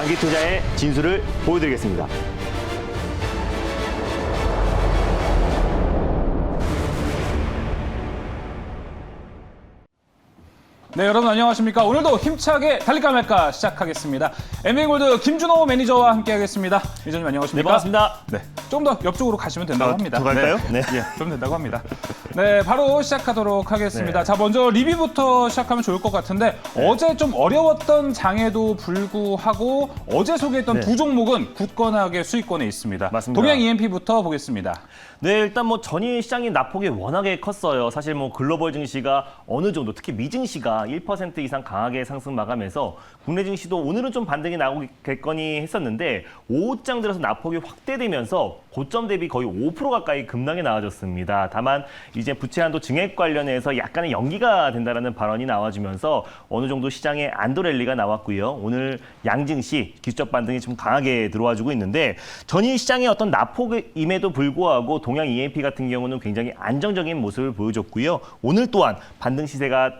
만기투자의 진수를 보여드리겠습니다. 네, 여러분 안녕하십니까. 오늘도 힘차게 달릴까 말까 시작하겠습니다. MB골드 김준호 매니저와 함께하겠습니다. 매니저님 안녕하십니까. 네, 반갑습니다. 네, 좀 더 옆쪽으로 가시면 된다고 합니다. 더 갈까요? 네. 예, 좀 된다고 합니다. 네, 바로 시작하도록 하겠습니다. 네. 자, 먼저 리뷰부터 시작하면 좋을 것 같은데 어제 좀 어려웠던 장에도 불구하고 어제 소개했던 두 종목은 굳건하게 수익권에 있습니다. 맞습니다. 동양 EMP부터 보겠습니다. 네, 일단 뭐 전일 시장의 낙폭이 워낙에 컸어요. 사실 뭐 글로벌 증시가 어느 정도, 특히 미증시가 1% 이상 강하게 상승 마감해서 국내 증시도 오늘은 좀 반등이 나오겠거니 했었는데 오후장 들어서 낙폭이 확대되면서 고점 대비 거의 5% 가까이 급락이 나와줬습니다. 다만 이제 부채 한도 증액 관련해서 약간의 연기가 된다라는 발언이 나와주면서 어느 정도 시장에 안도 랠리가 나왔고요. 오늘 양증시 기술적 반등이 좀 강하게 들어와주고 있는데 전일 시장의 어떤 낙폭임에도 불구하고 동양 EMP 같은 경우는 굉장히 안정적인 모습을 보여줬고요. 오늘 또한 반등 시세가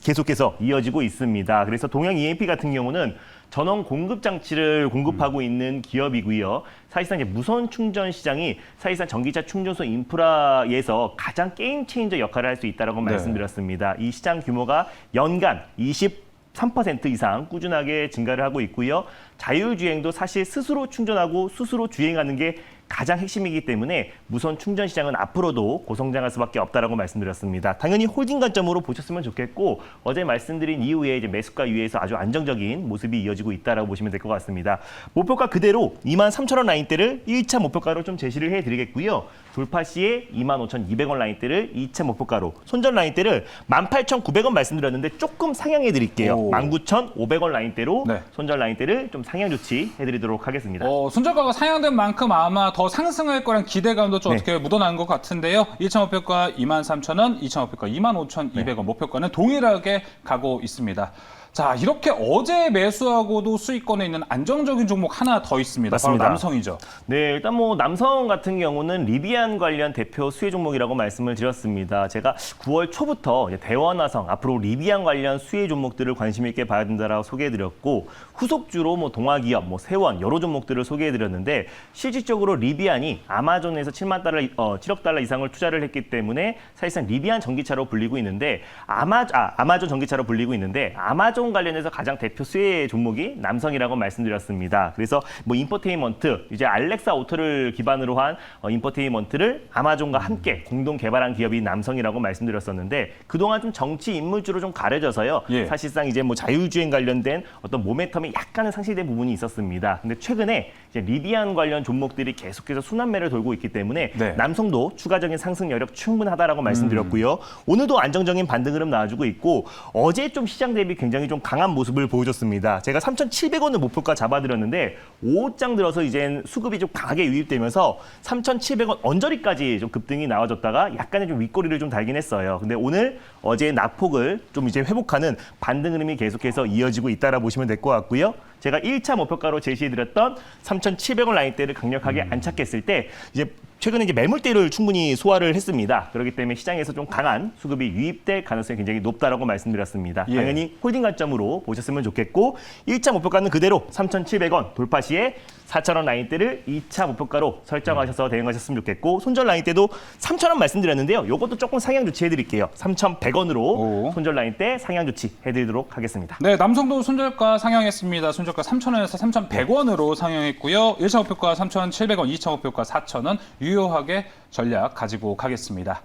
계속해서 이어지고 있습니다. 그래서 동양 EMP 같은 경우는 전원 공급 장치를 공급하고 있는 기업이고요. 사실상 이제 무선 충전 시장이 사실상 전기차 충전소 인프라에서 가장 게임 체인저 역할을 할 수 있다고 말씀드렸습니다. 이 시장 규모가 연간 23% 이상 꾸준하게 증가를 하고 있고요. 자율주행도 사실 스스로 충전하고 스스로 주행하는 게 가장 핵심이기 때문에 무선 충전 시장은 앞으로도 고성장할 수밖에 없다라고 말씀드렸습니다. 당연히 홀딩 관점으로 보셨으면 좋겠고 어제 말씀드린 이후에 이제 매수가 위에서 아주 안정적인 모습이 이어지고 있다라고 보시면 될 것 같습니다. 목표가 그대로 23,000원 라인대를 1차 목표가로 좀 제시를 해드리겠고요. 돌파 시에 25,200원 라인대를 2차 목표가로, 손절 라인대를 18,900원 말씀드렸는데 조금 상향해 드릴게요. 19,500원 라인대로 네. 손절 라인대를 좀 상향 조치해드리도록 하겠습니다. 손절가가 상향된 만큼 아마 더 상승할 거란 기대감도 좀 어떻게 묻어나는 것 같은데요. 1차 목표가 23,000원, 2차 목표가 25,200원, 목표가는 동일하게 가고 있습니다. 자, 이렇게 어제 매수하고도 수익권에 있는 안정적인 종목 하나 더 있습니다. 맞습니다. 바로 남성이죠. 네, 일단 뭐 남성 같은 경우는 리비안 관련 대표 수혜 종목이라고 말씀을 드렸습니다. 제가 9월 초부터 대원화성, 앞으로 리비안 관련 수혜 종목들을 관심 있게 봐야 된다라고 소개해드렸고 후속주로 뭐 동아기업, 뭐 세원 여러 종목들을 소개해드렸는데 실질적으로 리비안이 아마존에서 7억 달러 이상을 투자를 했기 때문에 사실상 리비안 전기차로 불리고 있는데 아마존 전기차로 불리고 있는데 아마존 관련해서 가장 대표 수혜 종목이 남성이라고 말씀드렸습니다. 그래서 뭐 인포테인먼트, 이제 알렉사 오토를 기반으로 한 인포테인먼트를 아마존과 함께 공동 개발한 기업이 남성이라고 말씀드렸었는데 그동안 좀 정치 인물주로 좀 가려져서요. 예. 사실상 이제 뭐 자율주행 관련된 어떤 모멘텀이 약간은 상실된 부분이 있었습니다. 근데 최근에 이제 리비안 관련 종목들이 계속해서 순환매를 돌고 있기 때문에 네. 남성도 추가적인 상승 여력 충분하다라고 말씀드렸고요. 오늘도 안정적인 반등 흐름 나와주고 있고 어제 좀 시장 대비 굉장히 좀 강한 모습을 보여줬습니다. 제가 3,700원을 목표가 잡아드렸는데 5장 들어서 이제 수급이 좀 강하게 유입되면서 3,700원 언저리까지 좀 급등이 나와줬다가 약간의 좀 윗꼬리를 좀 달긴 했어요. 근데 오늘 어제의 낙폭을 좀 이제 회복하는 반등 흐름이 계속해서 이어지고 있다라 보시면 될 것 같고요. 제가 1차 목표가로 제시해드렸던 3,700원 라인대를 강력하게 안착했을 때 이제 최근에 이제 매물대를 충분히 소화를 했습니다. 그렇기 때문에 시장에서 좀 강한 수급이 유입될 가능성이 굉장히 높다라고 말씀드렸습니다. 예. 당연히 홀딩 관점으로 보셨으면 좋겠고 1차 목표가는 그대로 3,700원 돌파 시에 4,000원 라인대를 2차 목표가로 설정하셔서 대응하셨으면 좋겠고 손절 라인대도 3,000원 말씀드렸는데요. 이것도 조금 상향 조치해드릴게요. 3,100원으로 손절 라인대 상향 조치해드리도록 하겠습니다. 네, 남성도 손절가 상향했습니다. 손절가 3,000원에서 3,100원으로 상향했고요. 1차 목표가 3,700원, 2차 목표가 4,000원 유효하게 전략 가지고 가겠습니다.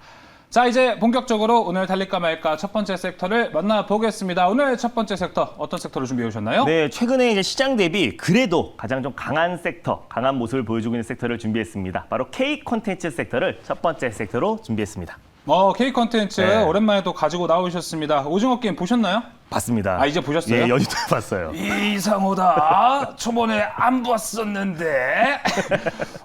자, 이제 본격적으로 오늘 달릴까 말까 첫 번째 섹터를 만나보겠습니다. 오늘 첫 번째 섹터 어떤 섹터를 준비해 오셨나요? 네, 최근에 이제 시장 대비 그래도 가장 좀 강한 섹터, 강한 모습을 보여주고 있는 섹터를 준비했습니다. 바로 K 콘텐츠 섹터를 첫 번째 섹터로 준비했습니다. K 콘텐츠 네. 오랜만에 또 가지고 나오셨습니다. 오징어 게임 보셨나요? 봤습니다. 아, 이제 보셨어요? 예, 연휴 때 봤어요. 이상호다. 저번에 안 봤었는데.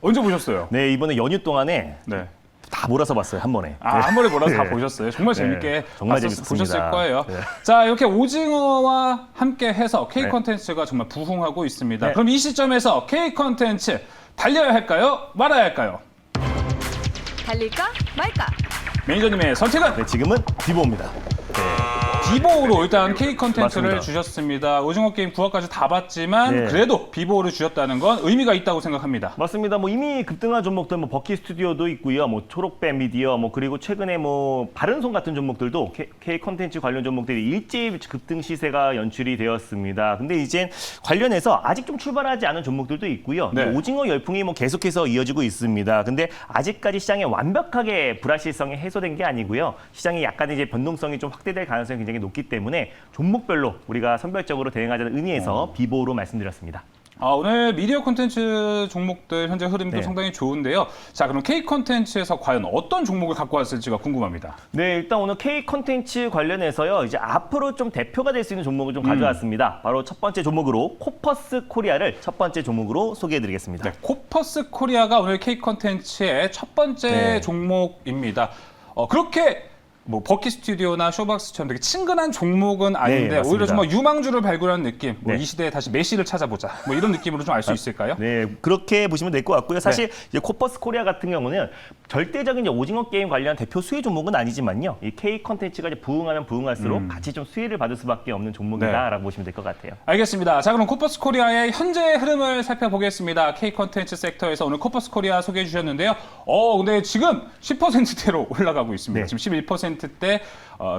언제 보셨어요? 네, 이번에 연휴 동안에 네. 다 몰아서 봤어요, 한 번에. 한 번에 몰아서 다 네. 보셨어요. 정말 재밌게 정말 재밌었습니다. 보셨을 거예요. 네. 자, 이렇게 오징어와 함께 해서 K 네. 콘텐츠가 정말 부흥하고 있습니다. 네. 그럼 이 시점에서 K 콘텐츠 달려야 할까요? 말아야 할까요? 달릴까 말까? 매니저님의 선택은 네, 지금은 디보입니다. 비보로 일단 K 컨텐츠를 맞습니다. 주셨습니다. 오징어 게임 9화까지 다 봤지만 네. 그래도 비보를 주셨다는 건 의미가 있다고 생각합니다. 맞습니다. 뭐 이미 급등한 종목들 뭐 버키 스튜디오도 있고요. 뭐 초록배 미디어 뭐 그리고 최근에 뭐 바른손 같은 종목들도 K 컨텐츠 관련 종목들이 일제히 급등 시세가 연출이 되었습니다. 근데 이제 관련해서 아직 좀 출발하지 않은 종목들도 있고요. 네. 오징어 열풍이 뭐 계속해서 이어지고 있습니다. 근데 아직까지 시장에 완벽하게 불확실성이 해소된 게 아니고요. 시장이 약간 이제 변동성이 좀 확대될 가능성이 굉장히 높기 때문에 종목별로 우리가 선별적으로 대응하자는 의미에서 비보로 말씀드렸습니다. 오늘 미디어 콘텐츠 종목들 현재 흐름도 네. 상당히 좋은데요. 자, 그럼 K 콘텐츠에서 과연 어떤 종목을 갖고 왔을지가 궁금합니다. 네, 일단 오늘 K 콘텐츠 관련해서요. 이제 앞으로 좀 대표가 될 수 있는 종목을 좀 가져왔습니다. 바로 첫 번째 종목으로 코퍼스 코리아를 첫 번째 종목으로 소개해드리겠습니다. 네, 코퍼스 코리아가 오늘 K 콘텐츠의 첫 번째 네. 종목입니다. 그렇게 뭐 버키 스튜디오나 쇼박스처럼 되게 친근한 종목은 아닌데 맞습니다. 오히려 정말 유망주를 발굴한 느낌. 뭐 네. 이 시대에 다시 메시를 찾아보자. 뭐 이런 느낌으로 좀 알 수 있을까요? 네, 그렇게 보시면 될 것 같고요. 사실 이제 코퍼스 코리아 같은 경우는 절대적인 이제 오징어 게임 관련 대표 수혜 종목은 아니지만요. 이 K 콘텐츠가 이제 부흥하면 부흥할수록 같이 좀 수혜를 받을 수밖에 없는 종목이다라고 보시면 될 것 같아요. 알겠습니다. 자, 그럼 코퍼스 코리아의 현재 흐름을 살펴보겠습니다. K 콘텐츠 섹터에서 오늘 코퍼스 코리아 소개해 주셨는데요. 근데 지금 10%대로 올라가고 있습니다. 네. 지금 11%대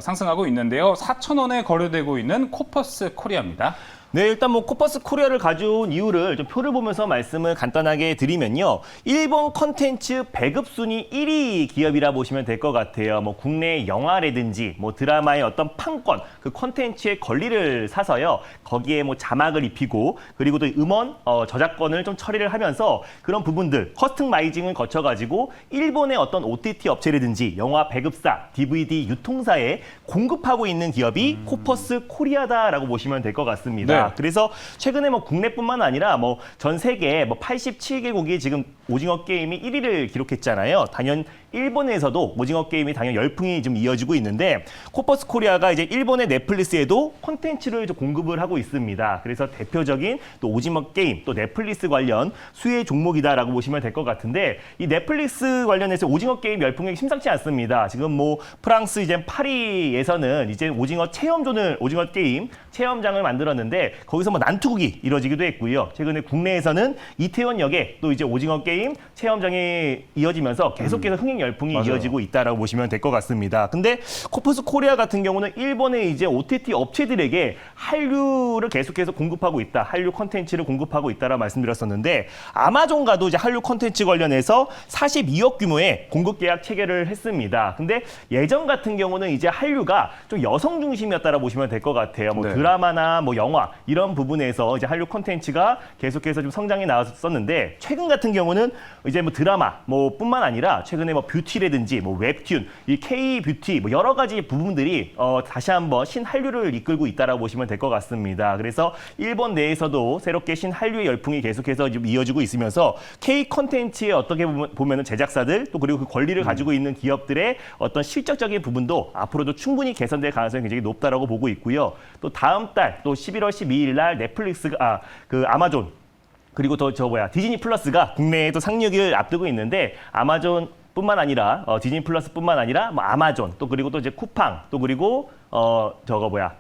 상승하고 있는데요. 4,000원에 거래되고 있는 코퍼스 코리아입니다. 네, 일단 뭐 코퍼스 코리아를 가져온 이유를 좀 표를 보면서 말씀을 간단하게 드리면요. 일본 컨텐츠 배급 순위 1위 기업이라 보시면 될 것 같아요. 뭐 국내 영화라든지 뭐 드라마의 어떤 판권, 그 컨텐츠의 권리를 사서요. 거기에 뭐 자막을 입히고 그리고 또 음원 저작권을 좀 처리를 하면서 그런 부분들 커스터마이징을 거쳐 가지고 일본의 어떤 OTT 업체라든지 영화 배급사, DVD 유통사에 공급하고 있는 기업이 코퍼스 코리아다라고 보시면 될 것 같습니다. 네. 그래서 최근에 뭐 국내뿐만 아니라 뭐 전 세계 뭐 87개국이 지금 오징어 게임이 1위를 기록했잖아요. 단연 일본에서도 오징어 게임이 단연 열풍이 좀 이어지고 있는데 코퍼스 코리아가 이제 일본의 넷플릭스에도 콘텐츠를 좀 공급을 하고 있습니다. 그래서 대표적인 또 오징어 게임 또 넷플릭스 관련 수혜 종목이다라고 보시면 될 것 같은데 이 넷플릭스 관련해서 오징어 게임 열풍이 심상치 않습니다. 지금 뭐 프랑스 이제 파리에서는 이제 오징어 게임 체험장을 만들었는데 거기서 뭐 난투극이 이뤄지기도 했고요. 최근에 국내에서는 이태원역에 또 이제 오징어 게임 체험장이 이어지면서 계속해서 흥행 열풍이 맞아요. 이어지고 있다라고 보시면 될 것 같습니다. 근데 코퍼스 코리아 같은 경우는 일본의 이제 OTT 업체들에게 한류를 계속해서 공급하고 있다. 한류 콘텐츠를 공급하고 있다라고 말씀드렸었는데 아마존과도 이제 한류 콘텐츠 관련해서 42억 규모의 공급 계약 체결을 했습니다. 근데 예전 같은 경우는 이제 한류가 좀 여성 중심이었다라고 보시면 될 것 같아요. 뭐 네. 드라마나 뭐 영화 이런 부분에서 이제 한류 콘텐츠가 계속해서 좀 성장이 나왔었는데 최근 같은 경우는 이제 뭐 드라마 뭐 뿐만 아니라 최근에 뭐 뷰티라든지 뭐 웹툰, 이 K 뷰티 뭐 여러 가지 부분들이 다시 한번 신한류를 이끌고 있다라고 보시면 될 것 같습니다. 그래서 일본 내에서도 새롭게 신한류의 열풍이 계속해서 좀 이어지고 있으면서 K 콘텐츠의 어떻게 보면은 제작사들 또 그리고 그 권리를 가지고 있는 기업들의 어떤 실적적인 부분도 앞으로도 충분히 개선될 가능성이 굉장히 높다라고 보고 있고요. 또 다음 달 또 11월 12일 날 넷플릭스가 그 아마존 그리고 디즈니 플러스가 국내에도 상륙을 앞두고 있는데 아마존 뿐만 아니라 디즈니 플러스뿐만 아니라 뭐 아마존 또 그리고 또 이제 쿠팡 또 그리고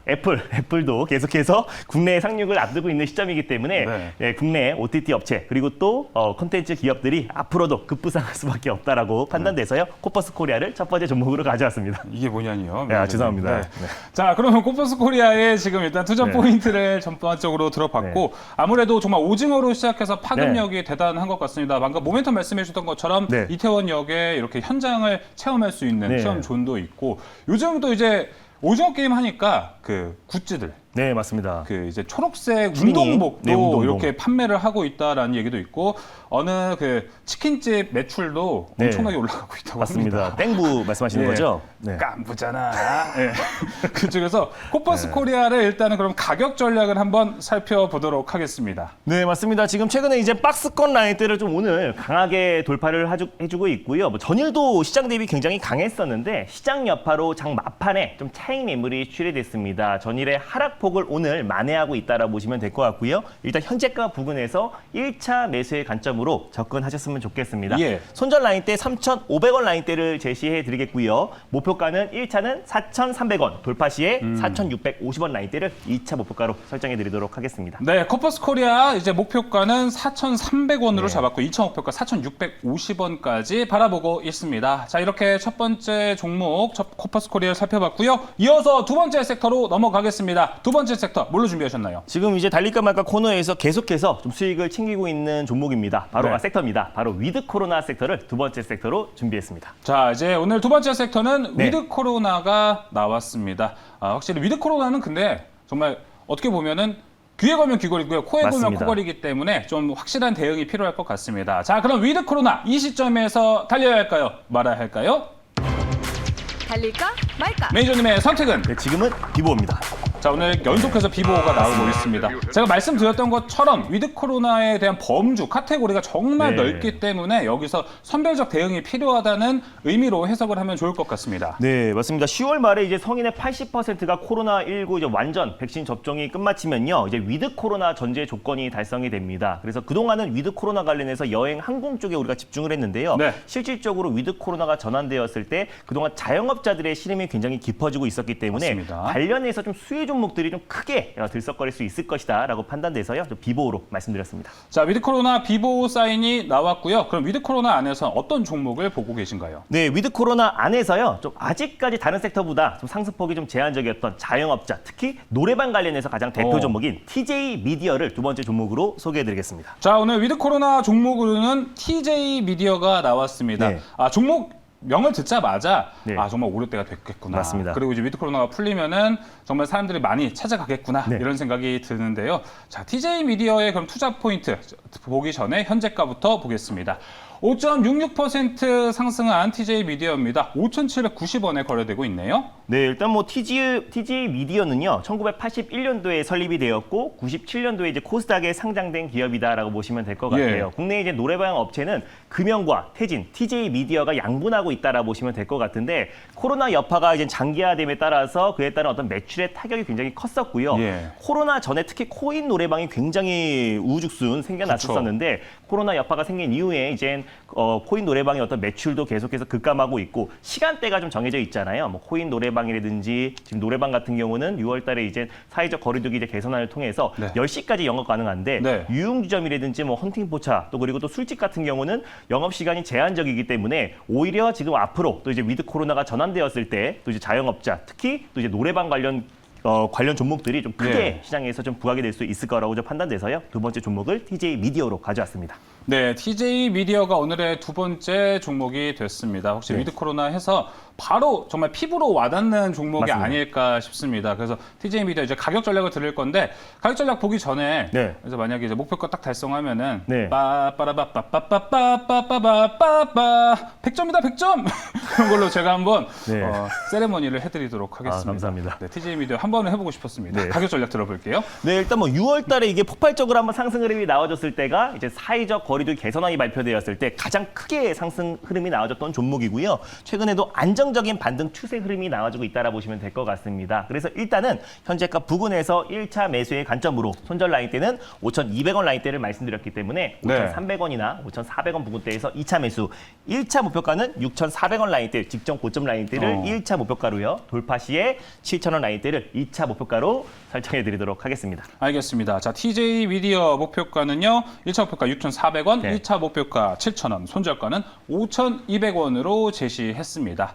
애플도 계속해서 국내에 상륙을 앞두고 있는 시점이기 때문에 네. 예, 국내 OTT 업체 그리고 또 콘텐츠 기업들이 앞으로도 급부상할 수밖에 없다라고 판단돼서요. 코퍼스 코리아를 첫 번째 종목으로 가져왔습니다. 이게 뭐냐니요? 죄송합니다. 네. 네. 자, 그러면 코퍼스 코리아의 지금 일단 투자 네. 포인트를 전반적으로 들어봤고 아무래도 정말 오징어로 시작해서 파급력이 대단한 것 같습니다. 방금 모멘텀 말씀해 주셨던 것처럼 네. 이태원역에 이렇게 현장을 체험할 수 있는 네. 체험존도 있고 요즘 또 이제 오징어 게임 하니까 그 굿즈들 네, 맞습니다. 그 이제 초록색 주린이. 운동복도 네, 운동복. 이렇게 판매를 하고 있다라는 얘기도 있고 어느 그 치킨집 매출도 네. 엄청나게 올라가고 있다고 맞습니다. 합니다. 땡부 말씀하시는 예. 거죠? 네. 깜부잖아. 예. 그쪽에서 코퍼스 코리아를 일단은 그럼 가격 전략을 한번 살펴보도록 하겠습니다. 네, 맞습니다. 지금 최근에 이제 박스권 라인대를 좀 오늘 강하게 돌파를 해주고 있고요. 뭐 전일도 시장 대비 굉장히 강했었는데 시장 여파로 장 막판에 좀 차익 매물이 출회됐습니다. 전일의 하락 하락폭을 오늘 만회하고 있다라고 보시면 될 것 같고요. 일단 현재가 부근에서 1차 매수의 관점으로 접근하셨으면 좋겠습니다. 예. 손절 라인대 3,500원 라인대를 제시해 드리겠고요. 목표가는 1차는 4,300원, 돌파 시에 4,650원 라인대를 2차 목표가로 설정해 드리도록 하겠습니다. 네, 코퍼스 코리아 이제 목표가는 4,300원으로 네. 잡았고 2차 목표가 4,650원까지 바라보고 있습니다. 자, 이렇게 첫 번째 종목 코퍼스 코리아를 살펴봤고요. 이어서 두 번째 섹터로 넘어가겠습니다. 두 번째 섹터 뭘로 준비하셨나요? 지금 이제 달릴까 말까 코너에서 계속해서 좀 수익을 챙기고 있는 종목입니다. 바로 네. 섹터입니다. 바로 위드 코로나 섹터를 두 번째 섹터로 준비했습니다. 자, 이제 오늘 두 번째 섹터는 네. 위드 코로나가 나왔습니다. 확실히 위드 코로나는 근데 정말 어떻게 보면은 귀에 걸면 귀걸이고요. 코에 걸면 맞습니다. 코걸이기 때문에 좀 확실한 대응이 필요할 것 같습니다. 자, 그럼 위드 코로나 이 시점에서 달려야 할까요? 말아야 할까요? 달릴까 말까? 매니저님의 선택은? 네, 지금은 비보입니다. 자, 오늘 연속해서 비보가 나오고 있습니다. 제가 말씀드렸던 것처럼 위드 코로나에 대한 범주, 카테고리가 정말 네. 넓기 때문에 여기서 선별적 대응이 필요하다는 의미로 해석을 하면 좋을 것 같습니다. 네, 맞습니다. 10월 말에 이제 성인의 80%가 코로나19 이제 완전 백신 접종이 끝마치면요. 이제 위드 코로나 전제 조건이 달성이 됩니다. 그래서 그동안은 위드 코로나 관련해서 여행 항공 쪽에 우리가 집중을 했는데요. 네. 실질적으로 위드 코로나가 전환되었을 때 그동안 자영업자들의 시름이 굉장히 깊어지고 있었기 때문에 맞습니다. 관련해서 좀 수혜 종목들이 좀 크게 들썩거릴 수 있을 것이다라고 판단돼서요. 좀 비보로 말씀드렸습니다. 자, 위드 코로나 비보 사인이 나왔고요. 그럼 위드 코로나 안에서 어떤 종목을 보고 계신가요? 네, 위드 코로나 안에서요. 좀 아직까지 다른 섹터보다 좀 상승폭이 좀 제한적이었던 자영업자, 특히 노래방 관련해서 가장 대표 종목인 TJ 미디어를 두 번째 종목으로 소개해드리겠습니다. 자, 오늘 위드 코로나 종목으로는 TJ 미디어가 나왔습니다. 네. 종목 명을 듣자마자 네. 정말 오를 때가 됐겠구나. 맞습니다. 그리고 이제 위드 코로나가 풀리면은 정말 사람들이 많이 찾아가겠구나. 네. 이런 생각이 드는데요. 자, TJ 미디어의 그럼 투자 포인트 보기 전에 현재가부터 보겠습니다. 5.66% 상승한 TJ 미디어입니다. 5,790원에 거래되고 있네요. 네, 일단 뭐 TJ 미디어는요, 1981년도에 설립이 되었고, 97년도에 이제 코스닥에 상장된 기업이다라고 보시면 될 것 같아요. 예. 국내 이제 노래방 업체는 금연과 태진, TJ 미디어가 양분하고 있다라고 보시면 될 것 같은데, 코로나 여파가 이제 장기화됨에 따라서 그에 따른 어떤 매출의 타격이 굉장히 컸었고요. 예. 코로나 전에 특히 코인 노래방이 굉장히 우후죽순 생겨났었는데, 코로나 여파가 생긴 이후에 이제 코인 노래방의 어떤 매출도 계속해서 급감하고 있고 시간대가 좀 정해져 있잖아요. 뭐 코인 노래방이라든지 지금 노래방 같은 경우는 6월 달에 이제 사회적 거리두기 이제 개선안을 통해서 네. 10시까지 영업 가능한데 네. 유흥주점이라든지 뭐 헌팅포차 또 그리고 또 술집 같은 경우는 영업 시간이 제한적이기 때문에 오히려 지금 앞으로 또 이제 위드 코로나가 전환되었을 때 또 이제 자영업자 특히 또 이제 노래방 관련 종목들이 좀 크게 네. 시장에서 좀 부각이 될 수 있을 거라고 좀 판단돼서요. 두 번째 종목을 TJ 미디어로 가져왔습니다. 네, TJ 미디어가 오늘의 두 번째 종목이 됐습니다. 혹시 네. 위드 코로나 해서 바로 정말 피부로 와닿는 종목이 맞습니다. 아닐까 싶습니다. 그래서 TJ 미디어 이제 가격 전략을 드릴 건데 가격 전략 보기 전에 네. 그래서 만약에 이제 목표가 딱 달성하면은 네. 빠빠라빠빠빠빠빠빠빠 100점이다 100점 그런 걸로 제가 한번 네. 세레머니를 해드리도록 하겠습니다. 감사합니다. 네, TJ 미디어 한 번은 해보고 싶었습니다. 네. 가격 전략 들어볼게요. 네, 일단 뭐 6월 달에 이게 폭발적으로 한번 상승 흐름이 나와줬을 때가 이제 사회적 거리두기 개선안이 발표되었을 때 가장 크게 상승 흐름이 나와줬던 종목이고요. 최근에도 안정적인 반등 추세 흐름이 나와주고 있다라 보시면 될 것 같습니다. 그래서 일단은 현재가 부근에서 1차 매수의 관점으로 손절 라인대는 5,200원 라인대를 말씀드렸기 때문에 네. 5,300원이나 5,400원 부근대에서 2차 매수, 1차 목표가는 6,400원 라인대 직전 고점 라인대를 1차 목표가로요. 돌파 시에 7,000원 라인대를 2차 목표가로 설정해 드리도록 하겠습니다. 알겠습니다. 자, TJ 미디어 목표가는요. 1차 목표가 6,400원, 네. 2차 목표가 7,000원, 손절가는 5,200원으로 제시했습니다.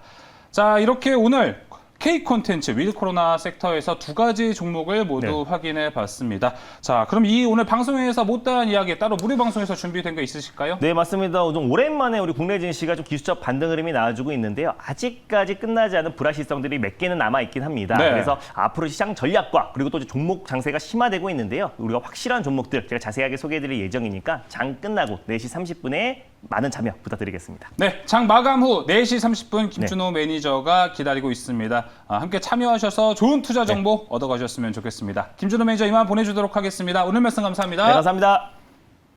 자, 이렇게 오늘 K 콘텐츠 위드 코로나 섹터에서 두 가지 종목을 모두 네. 확인해 봤습니다. 자, 그럼 이 오늘 방송에서 못다한 이야기 따로 무료 방송에서 준비된 거 있으실까요? 네, 맞습니다. 좀 오랜만에 우리 국내 증시가 좀 기술적 반등 흐름이 나와주고 있는데요. 아직까지 끝나지 않은 불확실성들이 몇 개는 남아있긴 합니다. 네. 그래서 앞으로 시장 전략과 그리고 또 종목 장세가 심화되고 있는데요. 우리가 확실한 종목들 제가 자세하게 소개해드릴 예정이니까 장 끝나고 4시 30분에 많은 참여 부탁드리겠습니다. 네, 장 마감 후 4시 30분 김준호 매니저가 기다리고 있습니다. 함께 참여하셔서 좋은 투자 정보 얻어가셨으면 좋겠습니다. 김준호 매니저 이만 보내주도록 하겠습니다. 오늘 말씀 감사합니다. 네, 감사합니다.